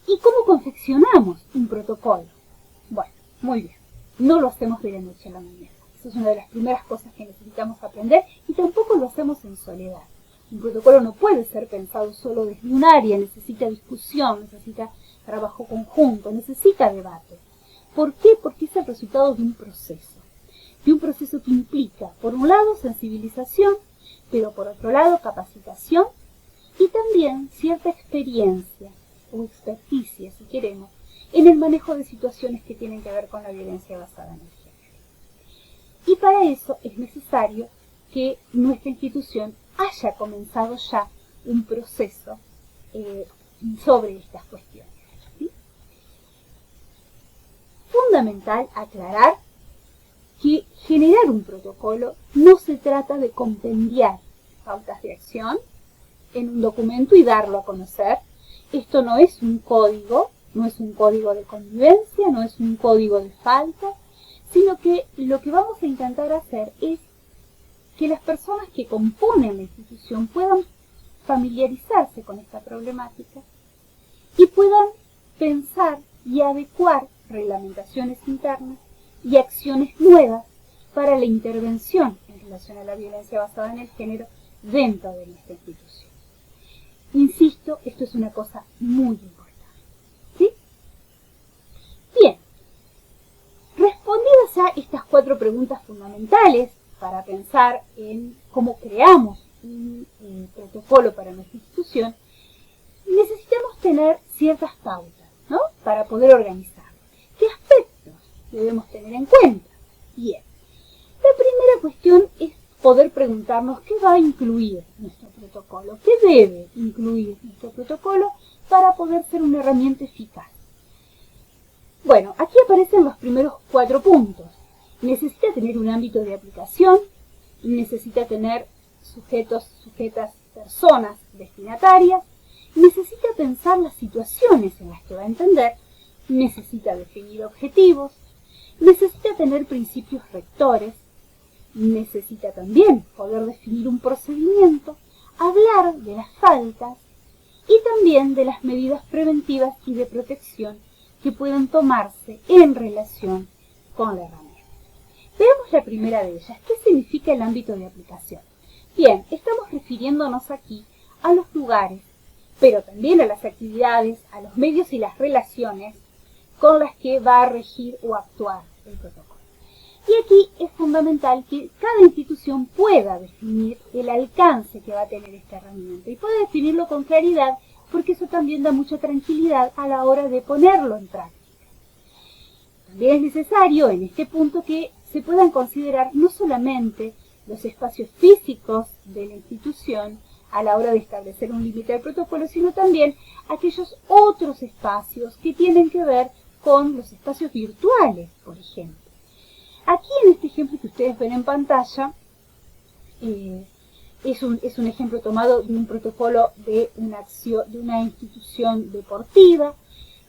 ¿Y cómo confeccionamos un protocolo? Bueno, muy bien, no lo hacemos de la noche a la mañana. Esa es una de las primeras cosas que necesitamos aprender y tampoco lo hacemos en soledad. Un protocolo no puede ser pensado solo desde un área, necesita discusión, necesita trabajo conjunto, necesita debate. ¿Por qué? Porque es el resultado de un proceso que implica, por un lado, sensibilización, pero por otro lado, capacitación y también cierta experiencia o experticia, si queremos, en el manejo de situaciones que tienen que ver con la violencia basada en el género. Y para eso es necesario que nuestra institución haya comenzado ya un proceso sobre estas cuestiones. ¿Sí? Fundamental aclarar que generar un protocolo no se trata de compendiar pautas de acción en un documento y darlo a conocer. Esto no es un código, no es un código de convivencia, no es un código de falta, sino que lo que vamos a intentar hacer es que las personas que componen la institución puedan familiarizarse con esta problemática y puedan pensar y adecuar reglamentaciones internas y acciones nuevas para la intervención en relación a la violencia basada en el género dentro de nuestra institución. Insisto, esto es una cosa muy importante. ¿Sí? Bien, respondidas ya estas 4 preguntas fundamentales para pensar en cómo creamos un protocolo para nuestra institución, necesitamos tener ciertas pautas, ¿no?, para poder organizar. ¿Qué aspectos debemos tener en cuenta? Bien, la primera cuestión es poder preguntarnos qué va a incluir nuestro protocolo, qué debe incluir nuestro protocolo para poder ser una herramienta eficaz. Bueno, aquí aparecen los primeros 4 puntos. Necesita tener un ámbito de aplicación, necesita tener sujetos, sujetas, personas destinatarias, necesita pensar las situaciones en las que va a entender, necesita definir objetivos, necesita tener principios rectores, necesita también poder definir un procedimiento, hablar de las faltas y también de las medidas preventivas y de protección que pueden tomarse en relación con la herramienta. Veamos la primera de ellas. ¿Qué significa el ámbito de aplicación? Bien, estamos refiriéndonos aquí a los lugares, pero también a las actividades, a los medios y las relaciones con las que va a regir o actuar el protocolo. Y aquí es fundamental que cada institución pueda definir el alcance que va a tener esta herramienta y pueda definirlo con claridad, porque eso también da mucha tranquilidad a la hora de ponerlo en práctica. También es necesario en este punto que se puedan considerar no solamente los espacios físicos de la institución a la hora de establecer un límite al protocolo, sino también aquellos otros espacios que tienen que ver con los espacios virtuales, por ejemplo. Aquí en este ejemplo que ustedes ven en pantalla, es un ejemplo tomado de un protocolo de una institución deportiva,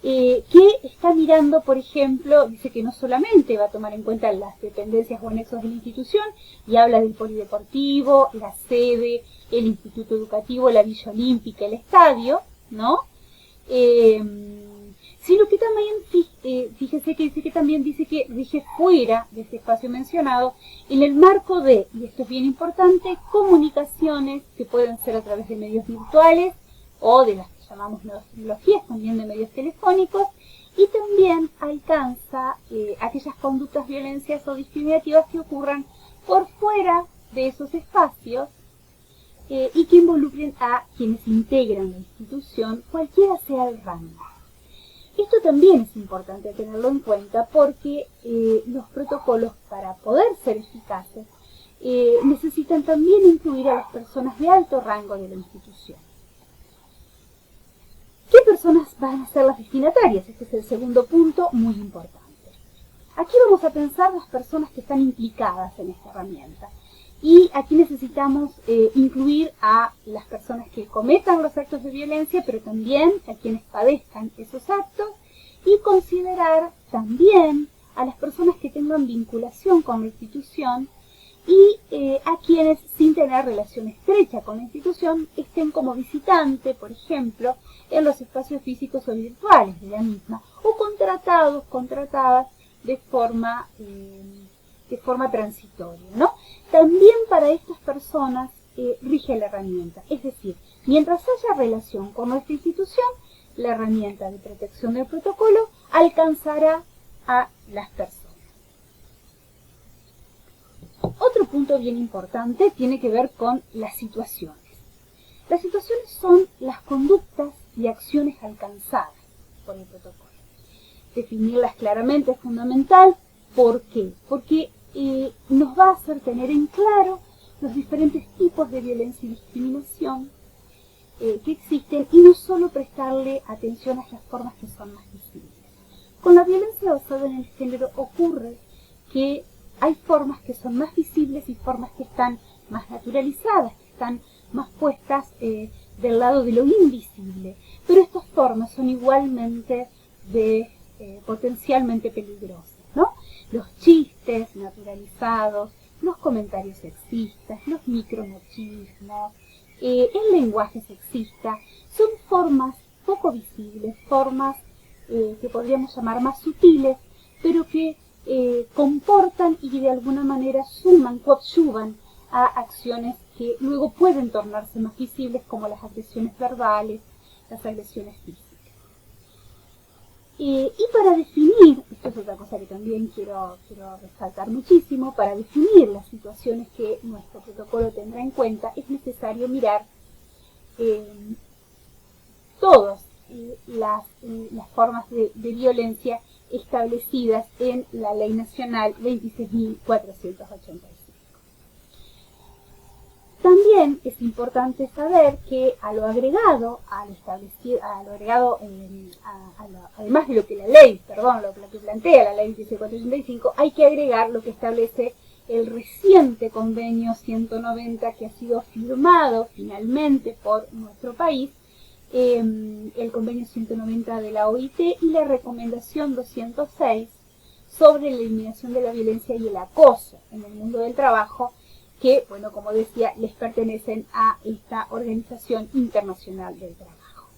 que está mirando, por ejemplo, dice que no solamente va a tomar en cuenta las dependencias o anexos de la institución, y habla del polideportivo, la sede, el instituto educativo, la villa olímpica, el estadio, ¿no? Sino que también, fíjese que dice que rige fuera de este espacio mencionado, en el marco de, y esto es bien importante, comunicaciones que pueden ser a través de medios virtuales o de las que llamamos nuevas tecnologías, también de medios telefónicos, y también alcanza aquellas conductas, violencias o discriminativas que ocurran por fuera de esos espacios y que involucren a quienes integran la institución, cualquiera sea el rango. Esto también es importante tenerlo en cuenta porque los protocolos, para poder ser eficaces, necesitan también incluir a las personas de alto rango de la institución. ¿Qué personas van a ser las destinatarias? Este es el segundo punto muy importante. Aquí vamos a pensar las personas que están implicadas en esta herramienta. Y aquí necesitamos incluir a las personas que cometan los actos de violencia, pero también a quienes padezcan esos actos, y considerar también a las personas que tengan vinculación con la institución y a quienes, sin tener relación estrecha con la institución, estén como visitante, por ejemplo, en los espacios físicos o virtuales de la misma, o contratados, contratadas de forma transitoria, ¿no? También para estas personas rige la herramienta, es decir, mientras haya relación con nuestra institución, la herramienta de protección del protocolo alcanzará a las personas. Otro punto bien importante tiene que ver con las situaciones. Las situaciones son las conductas y acciones alcanzadas por el protocolo. Definirlas claramente es fundamental. ¿Por qué? Porque nos va a hacer tener en claro los diferentes tipos de violencia y discriminación que existen y no solo prestarle atención a las formas que son más visibles. Con la violencia basada en el género ocurre que hay formas que son más visibles y formas que están más naturalizadas, que están más puestas del lado de lo invisible. Pero estas formas son igualmente potencialmente peligrosas, ¿no? Los chistes naturalizados, los comentarios sexistas, los micromachismos, el lenguaje sexista, son formas poco visibles, formas que podríamos llamar más sutiles, pero que comportan y de alguna manera suman, coadyuvan a acciones que luego pueden tornarse más visibles, como las agresiones verbales, las agresiones físicas. Y para definir, esto es otra cosa que también quiero resaltar muchísimo, para definir las situaciones que nuestro protocolo tendrá en cuenta, es necesario mirar todas las formas de violencia establecidas en la Ley Nacional 26.485. También es importante saber que a lo agregado, además de lo que lo que plantea la Ley 26.485, hay que agregar lo que establece el reciente convenio 190 que ha sido firmado finalmente por nuestro país, el convenio 190 de la OIT y la recomendación 206 sobre la eliminación de la violencia y el acoso en el mundo del trabajo, que, bueno, como decía, les pertenecen a esta Organización Internacional del Trabajo.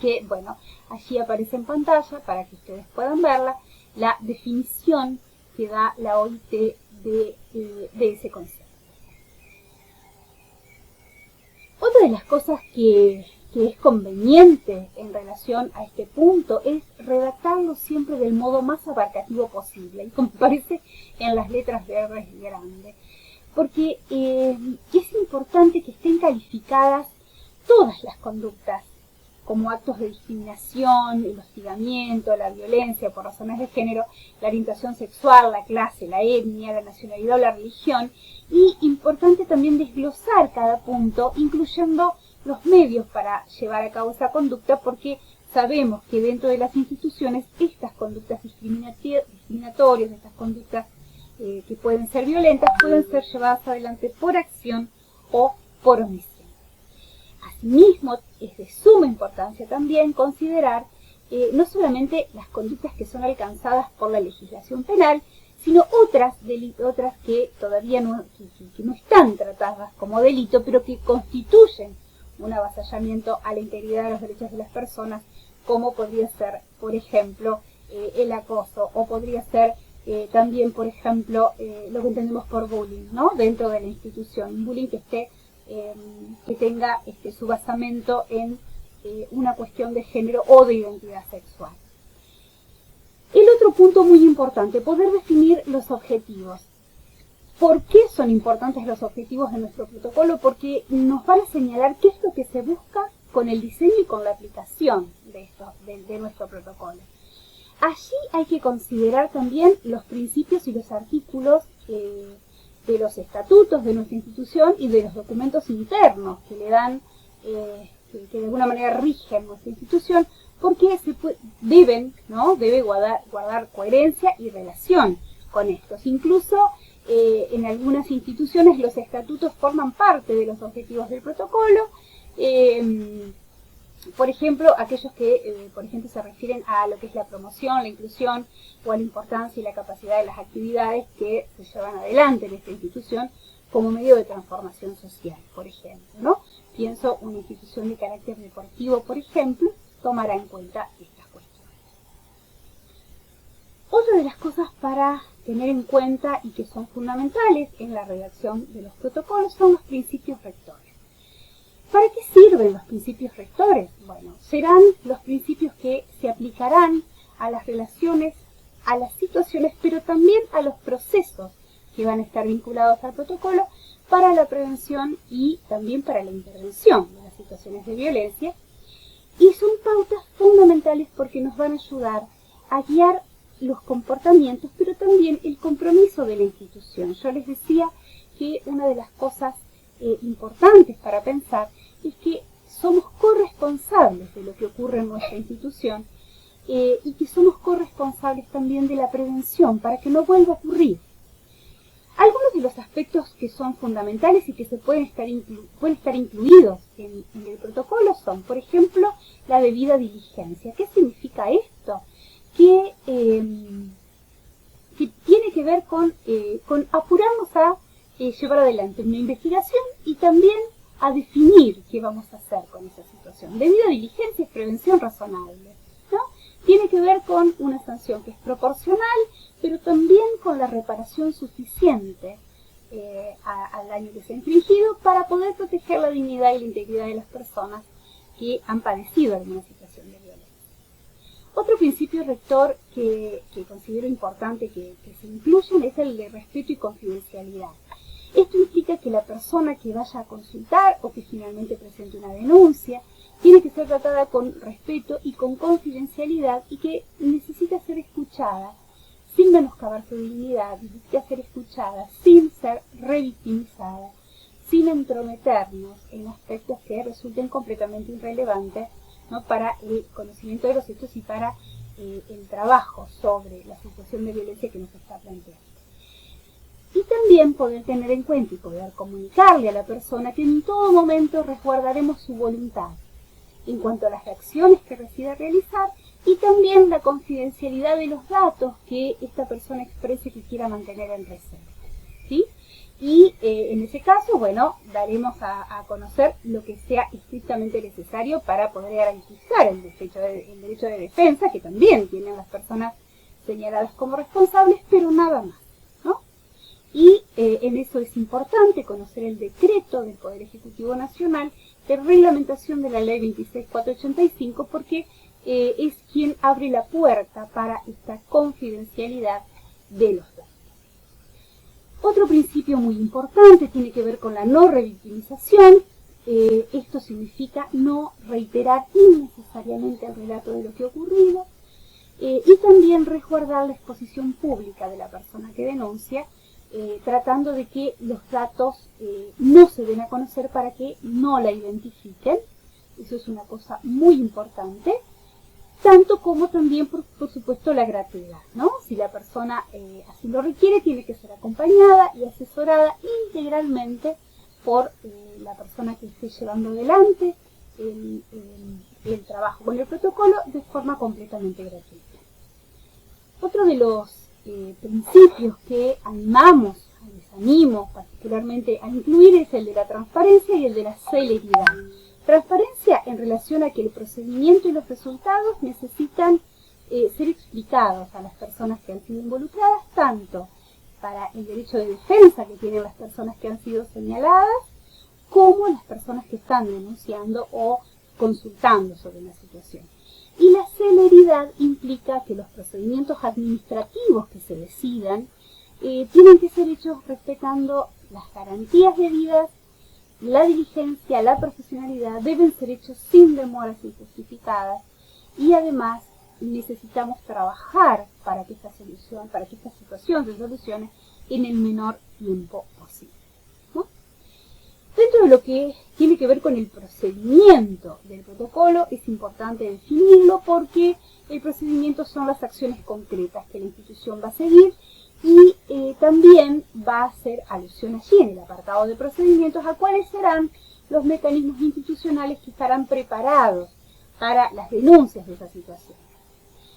Que, bueno, allí aparece en pantalla para que ustedes puedan verla, la definición que da la OIT de ese concepto. Otra de las cosas que es conveniente en relación a este punto es redactarlo siempre del modo más abarcativo posible, y como aparece en las letras verdes grandes, porque es importante que estén calificadas todas las conductas como actos de discriminación, el hostigamiento, la violencia por razones de género, la orientación sexual, la clase, la etnia, la nacionalidad o la religión, y importante también desglosar cada punto, incluyendo los medios para llevar a cabo esa conducta, porque sabemos que dentro de las instituciones estas conductas discriminatorias, estas conductas que pueden ser violentas, pueden ser llevadas adelante por acción o por omisión. Asimismo, es de suma importancia también considerar no solamente las conductas que son alcanzadas por la legislación penal, sino otras que todavía no están tratadas como delito, pero que constituyen un avasallamiento a la integridad de los derechos de las personas, como podría ser, por ejemplo, el acoso, o podría ser también, por ejemplo, lo que entendemos por bullying, ¿no? Dentro de la institución, un bullying que tenga su basamento en una cuestión de género o de identidad sexual. El otro punto muy importante, poder definir los objetivos. ¿Por qué son importantes los objetivos de nuestro protocolo? Porque nos van a señalar qué es lo que se busca con el diseño y con la aplicación de nuestro protocolo. Allí hay que considerar también los principios y los artículos de los estatutos de nuestra institución y de los documentos internos que le dan, que de alguna manera rigen nuestra institución, porque debe guardar coherencia y relación con estos. Incluso en algunas instituciones los estatutos forman parte de los objetivos del protocolo. Por ejemplo, aquellos que, por ejemplo, se refieren a lo que es la promoción, la inclusión o a la importancia y la capacidad de las actividades que se llevan adelante en esta institución como medio de transformación social, por ejemplo, ¿no? Pienso una institución de carácter deportivo, por ejemplo, tomará en cuenta estas cuestiones. Otra de las cosas para tener en cuenta y que son fundamentales en la redacción de los protocolos son los principios rectores. ¿Para qué sirven los principios rectores? Bueno, serán los principios que se aplicarán a las relaciones, a las situaciones, pero también a los procesos que van a estar vinculados al protocolo para la prevención y también para la intervención de las situaciones de violencia. Y son pautas fundamentales porque nos van a ayudar a guiar los comportamientos, pero también el compromiso de la institución. Yo les decía que una de las cosas importantes para pensar es que somos corresponsables de lo que ocurre en nuestra institución y que somos corresponsables también de la prevención para que no vuelva a ocurrir, de los aspectos que son fundamentales y que se pueden estar incluidos en el protocolo son, por ejemplo, la debida diligencia. ¿Qué significa esto? Que tiene que ver con apurarnos a llevar adelante una investigación y también a definir qué vamos a hacer con esa situación. Debida diligencia es prevención razonable, ¿no? Tiene que ver con una sanción que es proporcional, pero también con la reparación suficiente al daño que se ha infligido para poder proteger la dignidad y la integridad de las personas que han padecido alguna situación de violencia. Otro principio rector que considero importante que se incluyan es el de respeto y confidencialidad. Esto implica que la persona que vaya a consultar o que finalmente presente una denuncia tiene que ser tratada con respeto y con confidencialidad y que necesita ser escuchada sin menoscabar su dignidad, necesita ser escuchada sin ser revictimizada, sin entrometernos en aspectos que resulten completamente irrelevantes, ¿no?, para el conocimiento de los hechos y para el trabajo sobre la situación de violencia que nos está planteando. Y también poder tener en cuenta y poder comunicarle a la persona que en todo momento resguardaremos su voluntad en cuanto a las acciones que decida realizar y también la confidencialidad de los datos que esta persona exprese que quiera mantener en reserva, ¿sí? Y en ese caso, bueno, daremos a conocer lo que sea estrictamente necesario para poder garantizar el derecho de defensa, que también tienen las personas señaladas como responsables, pero nada más, ¿no? Y en eso es importante conocer el decreto del Poder Ejecutivo Nacional de reglamentación de la Ley 26.485, porque es quien abre la puerta para esta confidencialidad de los datos. Otro principio muy importante tiene que ver con la no revictimización. Esto significa no reiterar innecesariamente el relato de lo que ha ocurrido y también resguardar la exposición pública de la persona que denuncia, tratando de que los datos no se den a conocer para que no la identifiquen. Eso es una cosa muy importante. Tanto como también, por supuesto, la gratuidad, ¿no? Si la persona así lo requiere, tiene que ser acompañada y asesorada integralmente por la persona que esté llevando adelante el trabajo con el protocolo de forma completamente gratuita. Otro de los principios que les animo particularmente a incluir es el de la transparencia y el de la celeridad. Transparencia en relación a que el procedimiento y los resultados necesitan ser explicados a las personas que han sido involucradas, tanto para el derecho de defensa que tienen las personas que han sido señaladas, como las personas que están denunciando o consultando sobre la situación. Y la celeridad implica que los procedimientos administrativos que se decidan tienen que ser hechos respetando las garantías debidas, la diligencia, la profesionalidad, deben ser hechos sin demoras injustificadas y además necesitamos trabajar para que esta situación se solucione en el menor tiempo posible, ¿no? Dentro de lo que tiene que ver con el procedimiento del protocolo, es importante definirlo porque el procedimiento son las acciones concretas que la institución va a seguir y también va a hacer alusión allí en el apartado de procedimientos a cuáles serán los mecanismos institucionales que estarán preparados para las denuncias de esa situación.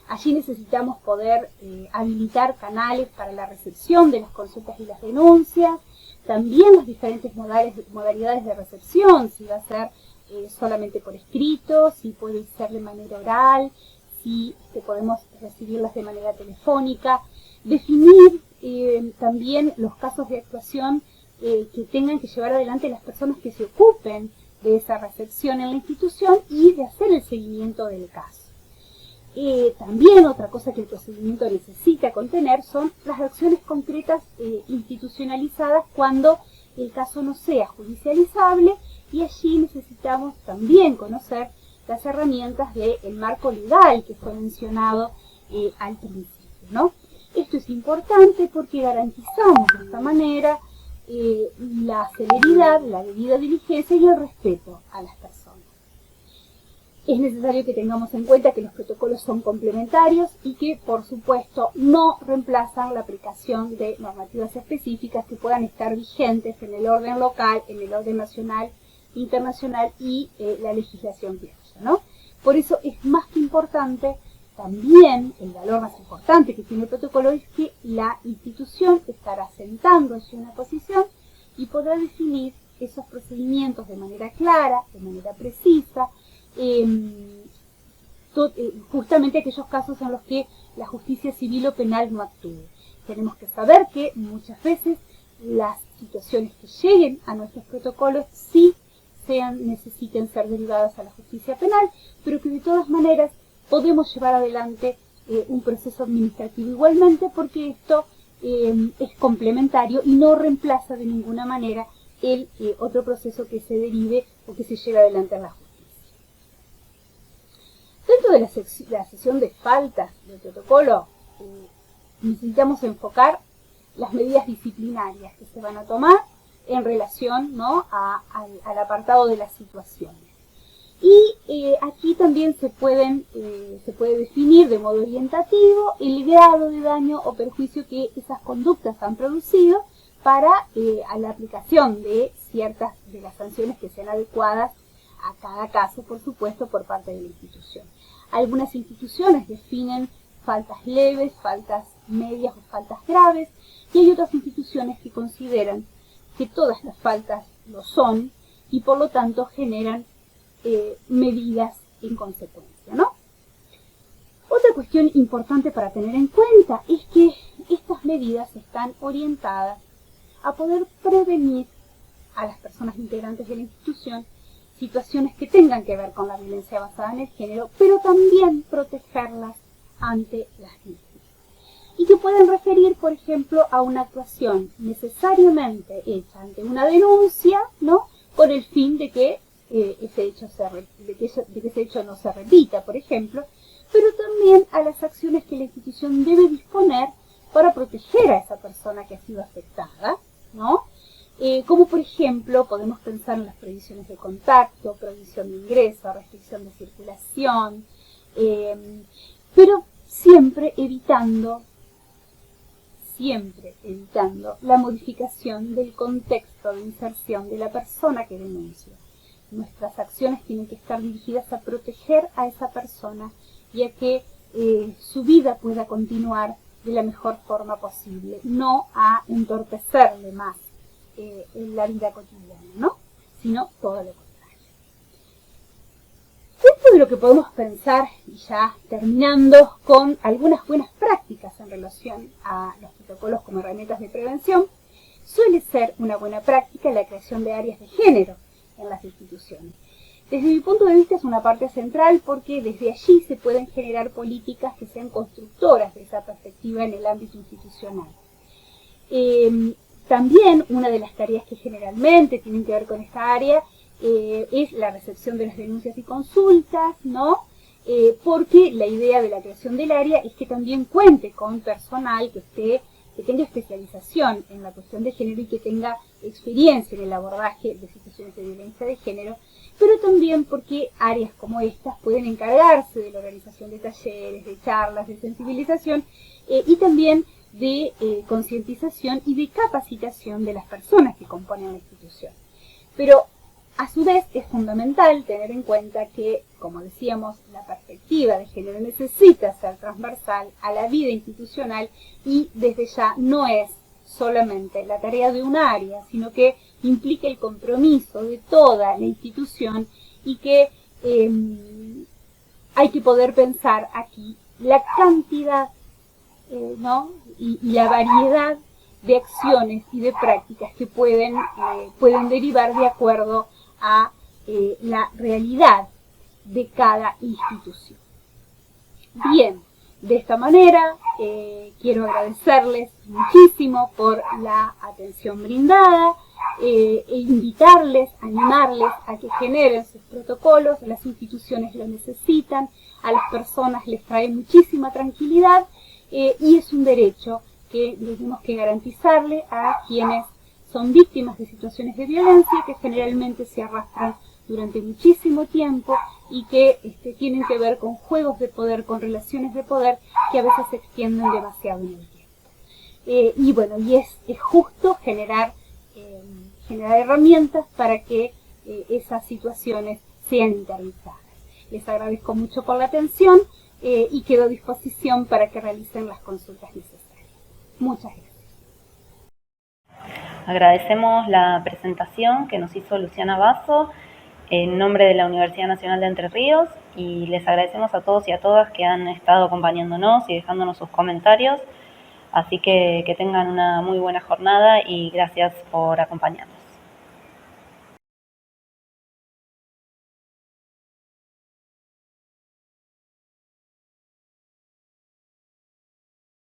Allí necesitamos poder habilitar canales para la recepción de las consultas y las denuncias, también las diferentes modalidades de recepción, si va a ser solamente por escrito, si puede ser de manera oral, si podemos recibirlas de manera telefónica, definir también los casos de actuación que tengan que llevar adelante las personas que se ocupen de esa recepción en la institución y de hacer el seguimiento del caso. También otra cosa que el procedimiento necesita contener son las acciones concretas institucionalizadas cuando el caso no sea judicializable, y allí necesitamos también conocer las herramientas del marco legal que fue mencionado al principio, ¿no? Esto es importante porque garantizamos de esta manera la celeridad, la debida diligencia y el respeto a las personas. Es necesario que tengamos en cuenta que los protocolos son complementarios y que, por supuesto, no reemplazan la aplicación de normativas específicas que puedan estar vigentes en el orden local, en el orden nacional, internacional y la legislación criolla, ¿no? Por eso es más que importante, también el valor más importante que tiene el protocolo es que la institución estará sentándose en una posición y podrá definir esos procedimientos de manera clara, de manera precisa, justamente aquellos casos en los que la justicia civil o penal no actúe. Tenemos que saber que muchas veces las situaciones que lleguen a nuestros protocolos sí necesiten ser derivadas a la justicia penal, pero que de todas maneras podemos llevar adelante un proceso administrativo igualmente, porque esto es complementario y no reemplaza de ninguna manera el otro proceso que se derive o que se lleve adelante en la justicia. Dentro de la sesión de faltas del protocolo, necesitamos enfocar las medidas disciplinarias que se van a tomar en relación, ¿no?, al apartado de las situaciones. Y aquí también se puede definir de modo orientativo el grado de daño o perjuicio que esas conductas han producido para a la aplicación de ciertas de las sanciones que sean adecuadas a cada caso, por supuesto, por parte de la institución. Algunas instituciones definen faltas leves, faltas medias o faltas graves, y hay otras instituciones que consideran que todas las faltas lo son y por lo tanto generan medidas en consecuencia, ¿no? Otra cuestión importante para tener en cuenta es que estas medidas están orientadas a poder prevenir a las personas integrantes de la institución situaciones que tengan que ver con la violencia basada en el género, pero también protegerlas ante las víctimas. Y que pueden referir, por ejemplo, a una actuación necesariamente hecha ante una denuncia, ¿no?, con el fin de que ese hecho no se repita, por ejemplo, pero también a las acciones que la institución debe disponer para proteger a esa persona que ha sido afectada, ¿no? Como por ejemplo, podemos pensar en las prohibiciones de contacto, prohibición de ingreso, restricción de circulación, pero siempre evitando la modificación del contexto de inserción de la persona que denuncia. Nuestras acciones tienen que estar dirigidas a proteger a esa persona y a que su vida pueda continuar de la mejor forma posible, no a entorpecerle más en la vida cotidiana, ¿no?, sino todo lo contrario. Dentro de lo que podemos pensar, y ya terminando, con algunas buenas prácticas en relación a los protocolos como herramientas de prevención, suele ser una buena práctica la creación de áreas de género en las instituciones. Desde mi punto de vista es una parte central porque desde allí se pueden generar políticas que sean constructoras de esa perspectiva en el ámbito institucional. También una de las tareas que generalmente tienen que ver con esta área es la recepción de las denuncias y consultas, ¿no? Porque la idea de la creación del área es que también cuente con personal que tenga especialización en la cuestión de género y que tenga experiencia en el abordaje de situaciones de violencia de género, pero también porque áreas como estas pueden encargarse de la organización de talleres, de charlas, de sensibilización y también de concientización y de capacitación de las personas que componen la institución. Pero a su vez es fundamental tener en cuenta que, como decíamos, la perspectiva de género necesita ser transversal a la vida institucional y desde ya no es solamente la tarea de un área, sino que implica el compromiso de toda la institución y que hay que poder pensar aquí la cantidad ¿no?, y la variedad de acciones y de prácticas que pueden derivar de acuerdo a la realidad de cada institución. Bien, de esta manera quiero agradecerles muchísimo por la atención brindada e invitarles, animarles a que generen sus protocolos. Las instituciones lo necesitan, a las personas les trae muchísima tranquilidad y es un derecho que tenemos que garantizarle a quienes son víctimas de situaciones de violencia que generalmente se arrastran durante muchísimo tiempo y que tienen que ver con juegos de poder, con relaciones de poder que a veces se extienden demasiado en el tiempo. Y bueno, es justo generar herramientas para que esas situaciones sean interioradas. Les agradezco mucho por la atención y quedo a disposición para que realicen las consultas necesarias. Muchas gracias. Agradecemos la presentación que nos hizo Luciana Basso en nombre de la Universidad Nacional de Entre Ríos y les agradecemos a todos y a todas que han estado acompañándonos y dejándonos sus comentarios. Así que tengan una muy buena jornada y gracias por acompañarnos.